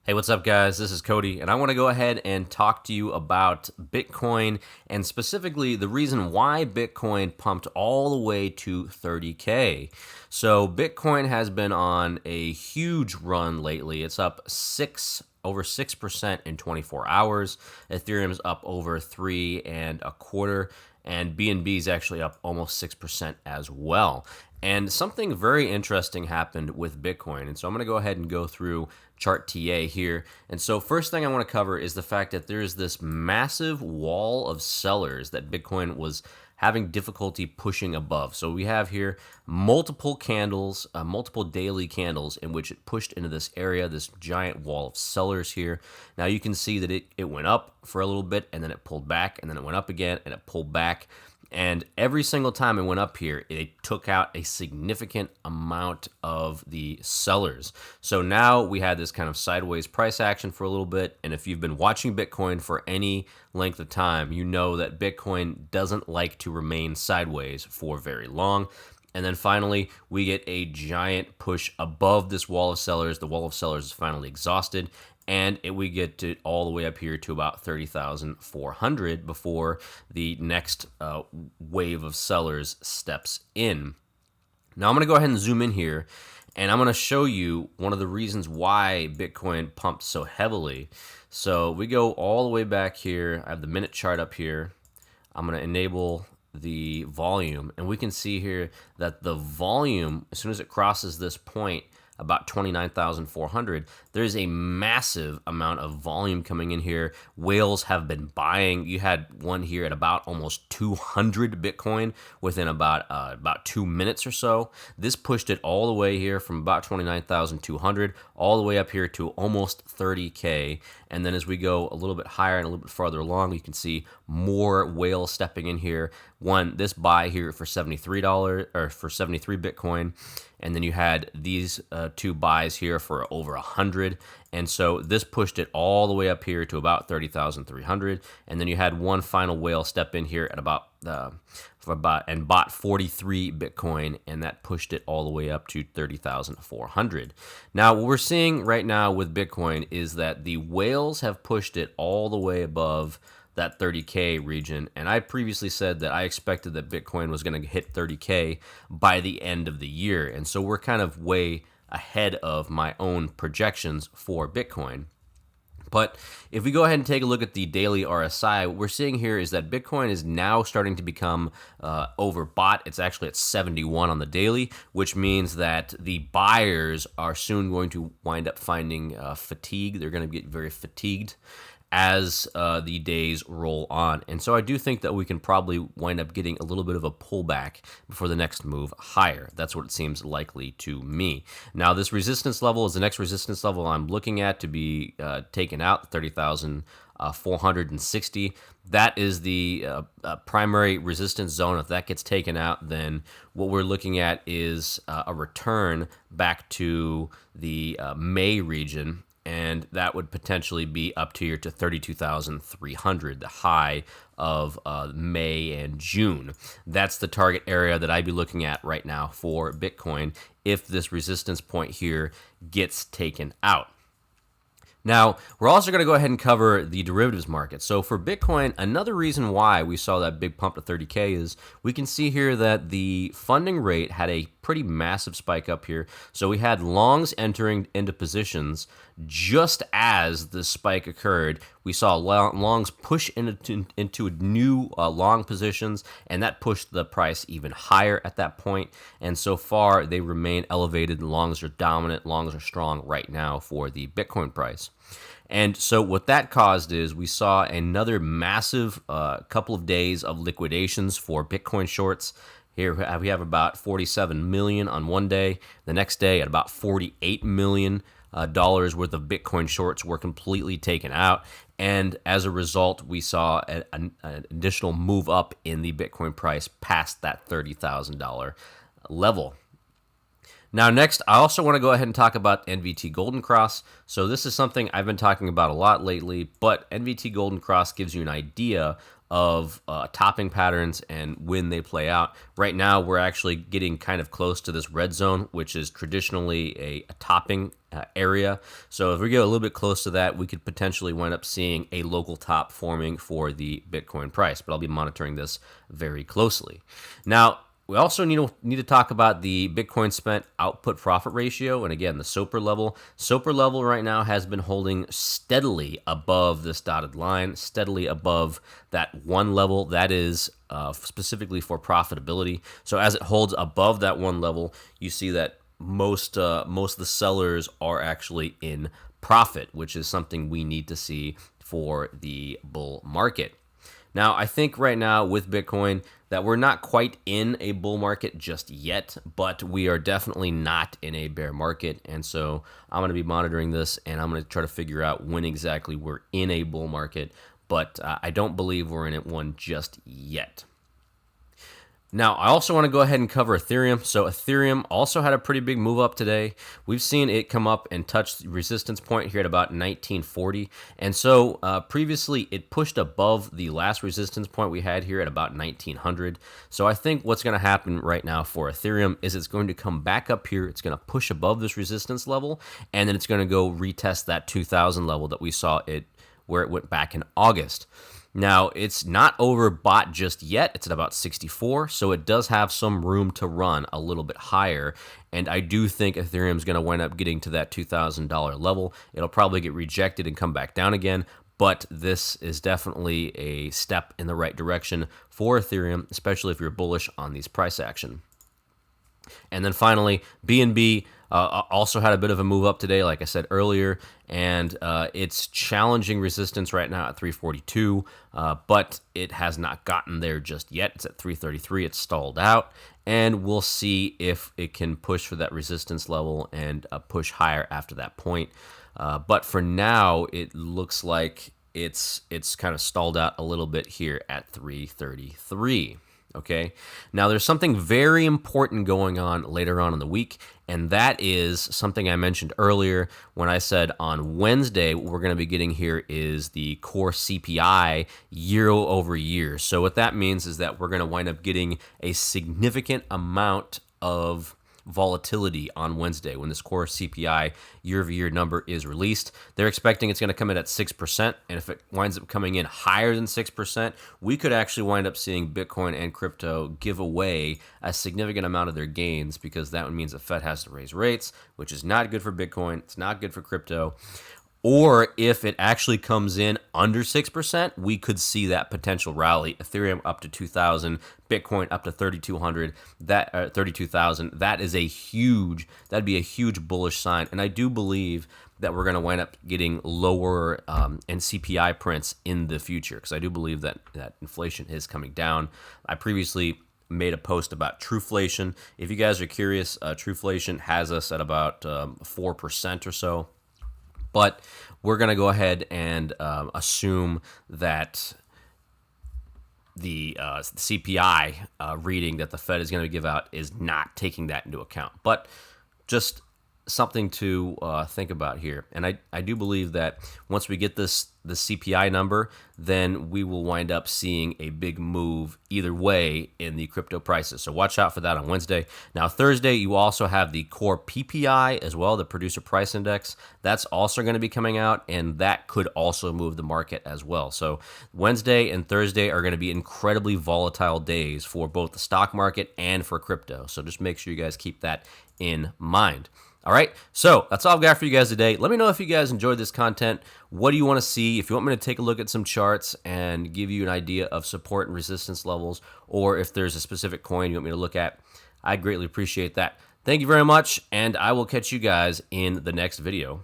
Hey, what's up, guys? This is Cody, and I want to go ahead and talk to you about Bitcoin and specifically the reason why Bitcoin pumped all the way to 30K. So, Bitcoin has been on a huge run lately. It's up over 6% in 24 hours. Ethereum's up over 3.25%, and BNB is actually up almost 6% as well. And something very interesting happened with Bitcoin. And so I'm going to go ahead and go through chart TA here. And so first thing I want to cover is the fact that there's this massive wall of sellers that Bitcoin was having difficulty pushing above. So we have here multiple candles, multiple daily candles in which it pushed into this area, this giant wall of sellers here. Now you can see that it went up for a little bit and then it pulled back and then it went up again and it pulled back. And every single time it went up here, it took out a significant amount of the sellers. So now we had this kind of sideways price action for a little bit. And if you've been watching Bitcoin for any length of time, you know that Bitcoin doesn't like to remain sideways for very long. And then finally, we get a giant push above this wall of sellers. The wall of sellers is finally exhausted. And we get to all the way up here to about 30,400 before the next wave of sellers steps in. Now I'm going to go ahead and zoom in here, and I'm going to show you one of the reasons why Bitcoin pumped so heavily. So we go all the way back here. I have the minute chart up here. I'm going to enable the volume, and we can see here that the volume, as soon as it crosses this point, about 29,400, there's a massive amount of volume coming in here. Whales have been buying. You had one here at about almost 200 Bitcoin within about 2 minutes or so. This pushed it all the way here from about 29,200 all the way up here to almost 30K. And then as we go a little bit higher and a little bit farther along, you can see more whales stepping in here. This buy here for $73 or for 73 Bitcoin. And then you had these two buys here for over 100. And so this pushed it all the way up here to about 30,300. And then you had one final whale step in here at about and bought 43 Bitcoin, and that pushed it all the way up to 30,400. Now, what we're seeing right now with Bitcoin is that the whales have pushed it all the way above that 30K region. And I previously said that I expected that Bitcoin was going to hit 30K by the end of the year. And so we're kind of way ahead of my own projections for Bitcoin. But if we go ahead and take a look at the daily RSI, what we're seeing here is that Bitcoin is now starting to become overbought. It's actually at 71 on the daily, which means that the buyers are soon going to wind up finding fatigue. They're going to get very fatigued as the days roll on. And so I do think that we can probably wind up getting a little bit of a pullback before the next move higher. That's what it seems likely to me. Now, this resistance level is the next resistance level I'm looking at to be taken out, 30,460. That is the primary resistance zone. If that gets taken out, then what we're looking at is a return back to the May region, and that would potentially be up to here to 32,300, the high of May and June. That's the target area that I'd be looking at right now for Bitcoin if this resistance point here gets taken out. Now, we're also going to go ahead and cover the derivatives market. So for Bitcoin, another reason why we saw that big pump to 30K is we can see here that the funding rate had a pretty massive spike up here. So we had longs entering into positions just as the spike occurred. We saw longs push into new long positions, and that pushed the price even higher at that point. And so far, they remain elevated. Longs are dominant. Longs are strong right now for the Bitcoin price. And so what that caused is we saw another massive couple of days of liquidations for Bitcoin shorts. Here we have about 47 million on one day. The next day at about 48 million dollars worth of Bitcoin shorts were completely taken out. And as a result, we saw an additional move up in the Bitcoin price past that $30,000 level. Now, next, I also want to go ahead and talk about NVT Golden Cross. So this is something I've been talking about a lot lately, but NVT Golden Cross gives you an idea of topping patterns and when they play out. Right now, we're actually getting kind of close to this red zone, which is traditionally a topping area. So if we get a little bit close to that, we could potentially wind up seeing a local top forming for the Bitcoin price. But I'll be monitoring this very closely. Now, we also need to talk about the Bitcoin spent output profit ratio. And again, the SOPR level. SOPR level right now has been holding steadily above this dotted line, steadily above that one level. That is specifically for profitability. So as it holds above that one level, you see that most of the sellers are actually in profit, which is something we need to see for the bull market. Now, I think right now with Bitcoin that we're not quite in a bull market just yet, but we are definitely not in a bear market. And so I'm going to be monitoring this, and I'm going to try to figure out when exactly we're in a bull market, but I don't believe we're in one just yet. Now, I also want to go ahead and cover Ethereum. So Ethereum also had a pretty big move up today. We've seen it come up and touch the resistance point here at about 1940. And so previously it pushed above the last resistance point we had here at about 1900. So I think what's going to happen right now for Ethereum is it's going to come back up here. It's going to push above this resistance level, and then it's going to go retest that 2000 level that we saw it where it went back in August. Now, it's not overbought just yet. It's at about 64, so it does have some room to run a little bit higher. And I do think Ethereum is going to wind up getting to that $2,000 level. It'll probably get rejected and come back down again, but this is definitely a step in the right direction for Ethereum, especially if you're bullish on these price action. And then finally, BNB also had a bit of a move up today, like I said earlier, and it's challenging resistance right now at 342, but it has not gotten there just yet. It's at 333. It's stalled out, and we'll see if it can push for that resistance level and push higher after that point. But for now, it looks like it's kind of stalled out a little bit here at 333. Okay, now there's something very important going on later on in the week, and that is something I mentioned earlier when I said on Wednesday what we're going to be getting here is the core CPI year over year. So what that means is that we're going to wind up getting a significant amount of volatility on Wednesday when this core CPI year-over-year number is released. They're expecting it's going to come in at 6%, and if it winds up coming in higher than 6%, we could actually wind up seeing Bitcoin and crypto give away a significant amount of their gains, because that means the Fed has to raise rates, which is not good for Bitcoin. It's not good for crypto. Or if it actually comes in under 6%, we could see that potential rally. Ethereum up to 2,000, Bitcoin up to 3,200, 32,000. That'd be a huge bullish sign. And I do believe that we're going to wind up getting lower and CPI prints in the future, because I do believe that inflation is coming down. I previously made a post about Trueflation. If you guys are curious, Trueflation has us at about 4% or so. But we're going to go ahead and assume that the CPI reading that the Fed is going to give out is not taking that into account. But just something to think about here. And I do believe that once we get the CPI number, then we will wind up seeing a big move either way in the crypto prices. So watch out for that on Wednesday. Now, Thursday, you also have the core PPI as well, the producer price index. That's also going to be coming out, and that could also move the market as well. So Wednesday and Thursday are going to be incredibly volatile days for both the stock market and for crypto. So just make sure you guys keep that in mind. All right, so that's all I've got for you guys today. Let me know if you guys enjoyed this content. What do you want to see? If you want me to take a look at some charts and give you an idea of support and resistance levels, or if there's a specific coin you want me to look at, I greatly appreciate that. Thank you very much, and I will catch you guys in the next video.